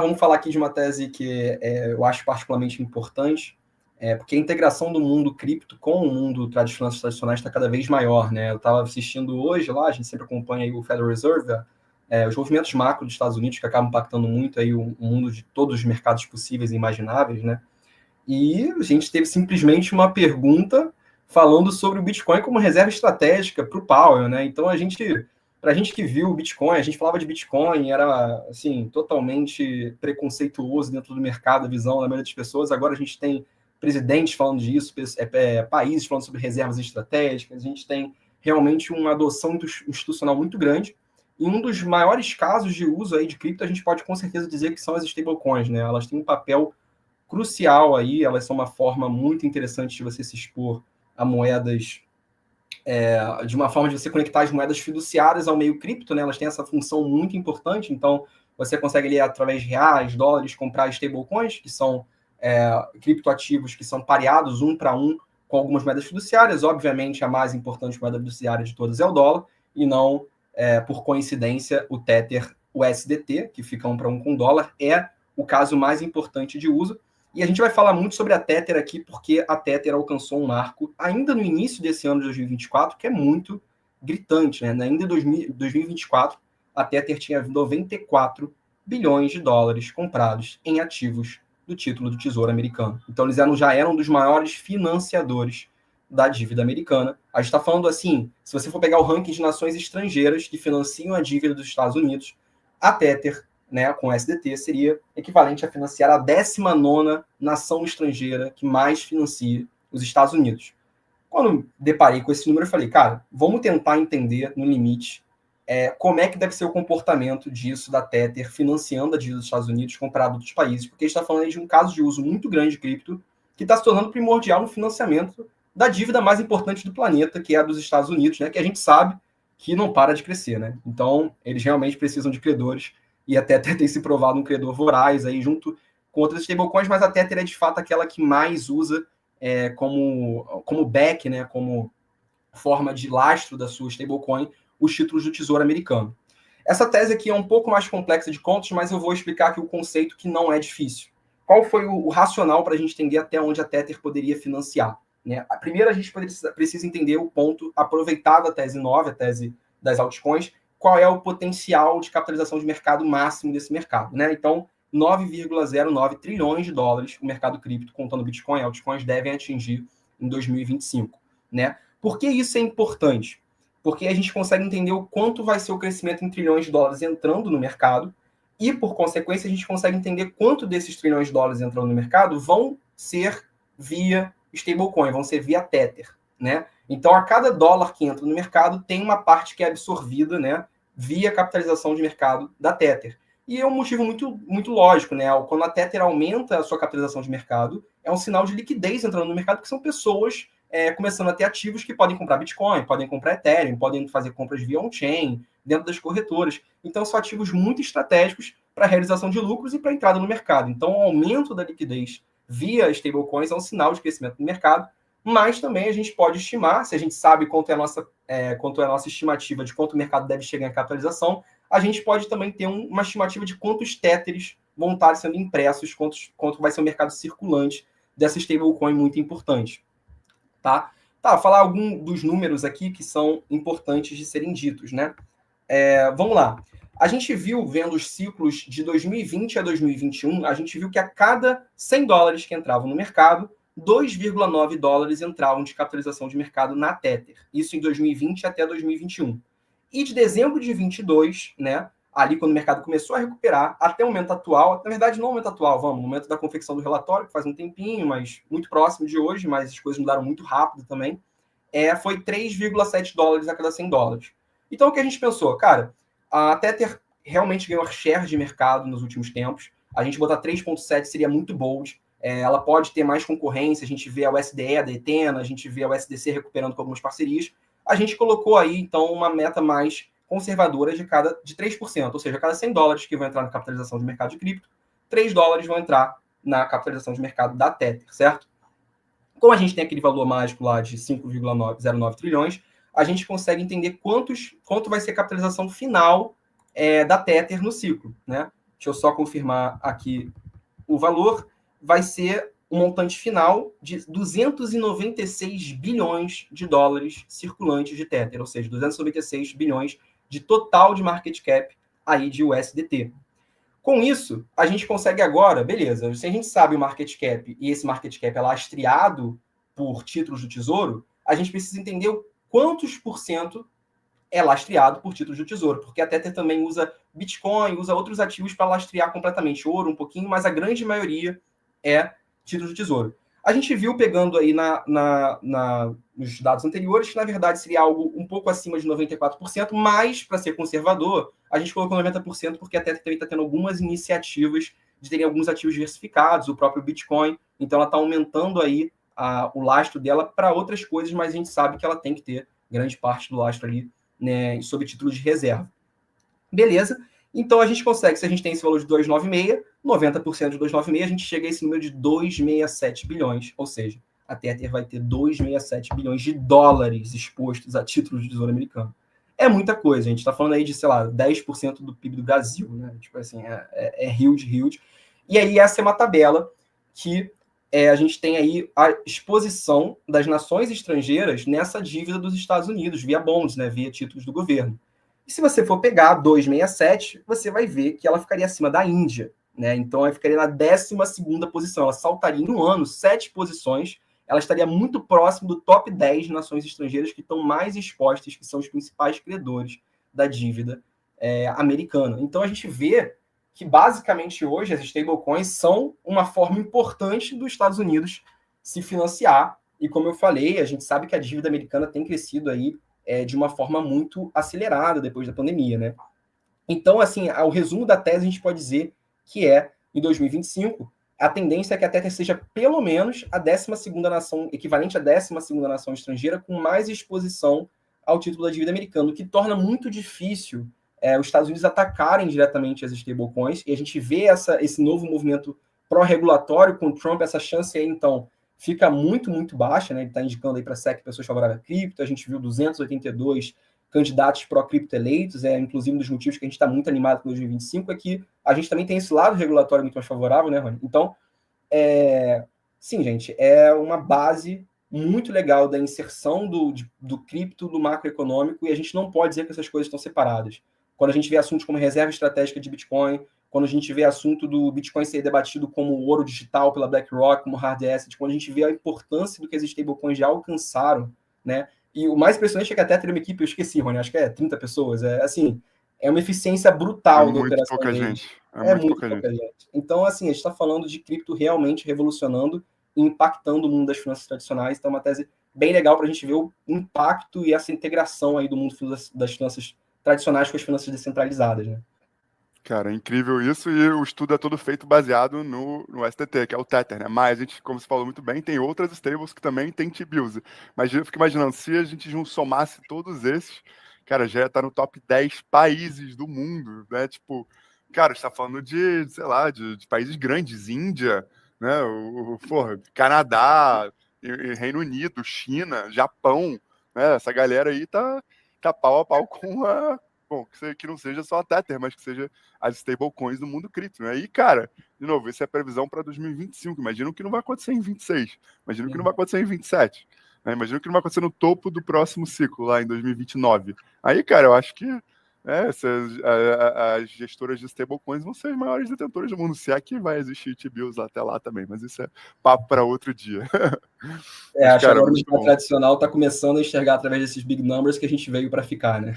Vamos falar aqui de uma tese que eu acho particularmente importante, porque a integração do mundo cripto com o mundo das finanças tradicionais está cada vez maior, né? Eu estava assistindo hoje lá, a gente sempre acompanha aí o Federal Reserve, os movimentos macro dos Estados Unidos que acabam impactando muito aí o mundo de todos os mercados possíveis e imagináveis, né? E a gente teve simplesmente uma pergunta falando sobre o Bitcoin como reserva estratégica para o Powell, né? Então para a gente que viu o Bitcoin, a gente falava de Bitcoin, era assim totalmente preconceituoso dentro do mercado, a visão da maioria das pessoas. Agora a gente tem presidentes falando disso, países falando sobre reservas estratégicas, a gente tem realmente uma adoção institucional muito grande. E um dos maiores casos de uso aí de cripto, a gente pode com certeza dizer que são as stablecoins, né? Elas têm um papel crucial aí, elas são uma forma muito interessante de você se expor a moedas, de uma forma de você conectar as moedas fiduciárias ao meio cripto, né? Elas têm essa função muito importante, então você consegue ali, através de reais, dólares, comprar stablecoins, que são criptoativos que são pareados um para um com algumas moedas fiduciárias. Obviamente, a mais importante moeda fiduciária de todas é o dólar, e não, por coincidência, o Tether, o USDT, que fica um para um com o dólar, é o caso mais importante de uso. E a gente vai falar muito sobre a Tether aqui, porque a Tether alcançou um marco ainda no início desse ano de 2024, que é muito gritante, né? Ainda em 2024, a Tether tinha 94 bilhões de dólares comprados em ativos do título do Tesouro americano. Então, eles já eram dos maiores financiadores da dívida americana. A gente está falando assim, se você for pegar o ranking de nações estrangeiras que financiam a dívida dos Estados Unidos, a Tether, né, com SDT, seria equivalente a financiar a 19ª nação estrangeira que mais financia os Estados Unidos. Quando deparei com esse número, eu falei, cara, vamos tentar entender, no limite, como é que deve ser o comportamento disso da Tether financiando a dívida dos Estados Unidos comparado a outros países, porque a gente está falando aí de um caso de uso muito grande de cripto que está se tornando primordial no financiamento da dívida mais importante do planeta, que é a dos Estados Unidos, né, que a gente sabe que não para de crescer, né? Então, eles realmente precisam de credores, e a Tether tem se provado um credor voraz aí junto com outras stablecoins, mas a Tether é de fato aquela que mais usa como back, né, como forma de lastro da sua stablecoin, os títulos do Tesouro americano. Essa tese aqui é um pouco mais complexa de contas, mas eu vou explicar aqui o conceito que não é difícil. Qual foi o racional para a gente entender até onde a Tether poderia financiar? Né? Primeiro, a gente precisa entender o ponto aproveitado da tese 9, a tese das altcoins, qual é o potencial de capitalização de mercado máximo desse mercado. Né? Então, 9,09 trilhões de dólares o mercado cripto, contando Bitcoin e altcoins, devem atingir em 2025. Né? Por que isso é importante? Porque a gente consegue entender o quanto vai ser o crescimento em trilhões de dólares entrando no mercado e, por consequência, a gente consegue entender quanto desses trilhões de dólares entrando no mercado vão ser via stablecoin, vão ser via Tether, né? Então, a cada dólar que entra no mercado, tem uma parte que é absorvida, né, via capitalização de mercado da Tether. E é um motivo muito, muito lógico, né? Quando a Tether aumenta a sua capitalização de mercado, é um sinal de liquidez entrando no mercado, que são pessoas começando a ter ativos que podem comprar Bitcoin, podem comprar Ethereum, podem fazer compras via on-chain, dentro das corretoras. Então, são ativos muito estratégicos para a realização de lucros e para a entrada no mercado. Então, o aumento da liquidez via stablecoins é um sinal de crescimento do mercado, mas também a gente pode estimar, se a gente sabe quanto é a nossa estimativa de quanto o mercado deve chegar em capitalização, a gente pode também ter uma estimativa de quantos Tethers vão estar sendo impressos, quanto vai ser o mercado circulante dessa stablecoin muito importante. Tá? Vou falar alguns dos números aqui que são importantes de serem ditos, né? Vamos lá. A gente viu, vendo os ciclos de 2020 a 2021, a gente viu que a cada 100 dólares que entravam no mercado, 2,9 dólares entravam de capitalização de mercado na Tether. Isso em 2020 até 2021. E de dezembro de 22, né, ali quando o mercado começou a recuperar, até o momento atual, na verdade não o momento atual, no momento da confecção do relatório, que faz um tempinho, mas muito próximo de hoje, mas as coisas mudaram muito rápido também, foi 3,7 dólares a cada 100 dólares. Então o que a gente pensou? Cara, a Tether realmente ganhou share de mercado nos últimos tempos, a gente botar 3,7 seria muito bold, ela pode ter mais concorrência, a gente vê a USDE da Ethena, a gente vê a USDC recuperando com algumas parcerias, a gente colocou aí, então, uma meta mais conservadora de 3%, ou seja, a cada 100 dólares que vão entrar na capitalização de mercado de cripto, 3 dólares vão entrar na capitalização de mercado da Tether, certo? Como a gente tem aquele valor mágico lá de 5,09 trilhões, a gente consegue entender quanto vai ser a capitalização final da Tether no ciclo, né? deixa eu só confirmar aqui o valor, vai ser um montante final de 296 bilhões de dólares circulantes de Tether, ou seja, 296 bilhões de total de market cap aí de USDT. Com isso, a gente consegue agora, beleza, se a gente sabe o market cap e esse market cap é lastreado por títulos do Tesouro, a gente precisa entender quantos por cento é lastreado por títulos do Tesouro, porque a Tether também usa Bitcoin, usa outros ativos para lastrear completamente, ouro um pouquinho, mas a grande maioria é títulos do Tesouro. A gente viu pegando aí nos dados anteriores que, na verdade, seria algo um pouco acima de 94%, mas, para ser conservador, a gente colocou 90% porque a Tether também está tendo algumas iniciativas de terem alguns ativos diversificados, o próprio Bitcoin, então ela está aumentando aí o lastro dela para outras coisas, mas a gente sabe que ela tem que ter grande parte do lastro ali, né, sob título de reserva. Beleza? Então a gente consegue, se a gente tem esse valor de 296, 90% de 296, a gente chega a esse número de 267 bilhões, ou seja, a Tether vai ter 267 bilhões de dólares expostos a títulos de tesouro americano. É muita coisa, a gente está falando aí de, sei lá, 10% do PIB do Brasil, né? Tipo assim, é huge. E aí essa é uma tabela que a gente tem aí a exposição das nações estrangeiras nessa dívida dos Estados Unidos, via bonds, né, via títulos do governo. E se você for pegar 267, você vai ver que ela ficaria acima da Índia, né? Então ela ficaria na 12ª posição, ela saltaria em um ano 7 posições, ela estaria muito próximo do top 10 de nações estrangeiras que estão mais expostas, que são os principais credores da dívida americana. Então a gente vê que basicamente hoje as stablecoins são uma forma importante dos Estados Unidos se financiar. E como eu falei, a gente sabe que a dívida americana tem crescido aí de uma forma muito acelerada depois da pandemia, né? Então, assim, o resumo da tese a gente pode dizer que em 2025, a tendência é que a Tether seja pelo menos a 12ª nação, equivalente à 12ª nação estrangeira com mais exposição ao título da dívida americana, o que torna muito difícil os Estados Unidos atacarem diretamente as stablecoins, e a gente vê esse novo movimento pró-regulatório com o Trump, essa chance aí, então, fica muito, muito baixa, né? Ele está indicando aí para a SEC pessoas favoráveis a cripto, a gente viu 282 candidatos pró-cripto eleitos, inclusive um dos motivos que a gente está muito animado com 2025 é que a gente também tem esse lado regulatório muito mais favorável, né, Rony? Então, sim, gente, é uma base muito legal da inserção do cripto, do macroeconômico, e a gente não pode dizer que essas coisas estão separadas. Quando a gente vê assuntos como reserva estratégica de Bitcoin, quando a gente vê assunto do Bitcoin ser debatido como ouro digital pela BlackRock, como hard asset, quando a gente vê a importância do que as stablecoins já alcançaram, né? E o mais impressionante é que até tem uma equipe, eu esqueci, Rony, acho que 30 pessoas, assim, é uma eficiência brutal da operação pouca deles. gente. É muito pouca gente. Então, assim, a gente está falando de cripto realmente revolucionando e impactando o mundo das finanças tradicionais. Então, é uma tese bem legal para a gente ver o impacto e essa integração aí do mundo das finanças tradicionais com as finanças descentralizadas, né? Cara, é incrível isso, e o estudo é todo feito baseado no STT, que é o Tether, né? Mas a gente, como você falou muito bem, tem outras stables que também tem T-bills. Mas eu fico imaginando, se a gente somasse todos esses, cara, já ia estar no top 10 países do mundo, né? Tipo, cara, a gente tá falando sei lá, de países grandes, Índia, né? Porra, Canadá, Reino Unido, China, Japão, né? Essa galera aí tá pau a pau com bom, que não seja só a Tether, mas que seja as stablecoins do mundo cripto, né? E, cara, de novo, essa é a previsão para 2025. Imagina o que não vai acontecer em 26. Imagina o que não vai acontecer em 27. Né? Imagina o que não vai acontecer no topo do próximo ciclo, lá em 2029. Aí, cara, eu acho que as gestoras de stablecoins vão ser as maiores detentoras do mundo, se é que vai existir T-bills até lá também, mas isso é papo para outro dia. Acho que agora o mercado tradicional está começando a enxergar através desses big numbers que a gente veio para ficar, né?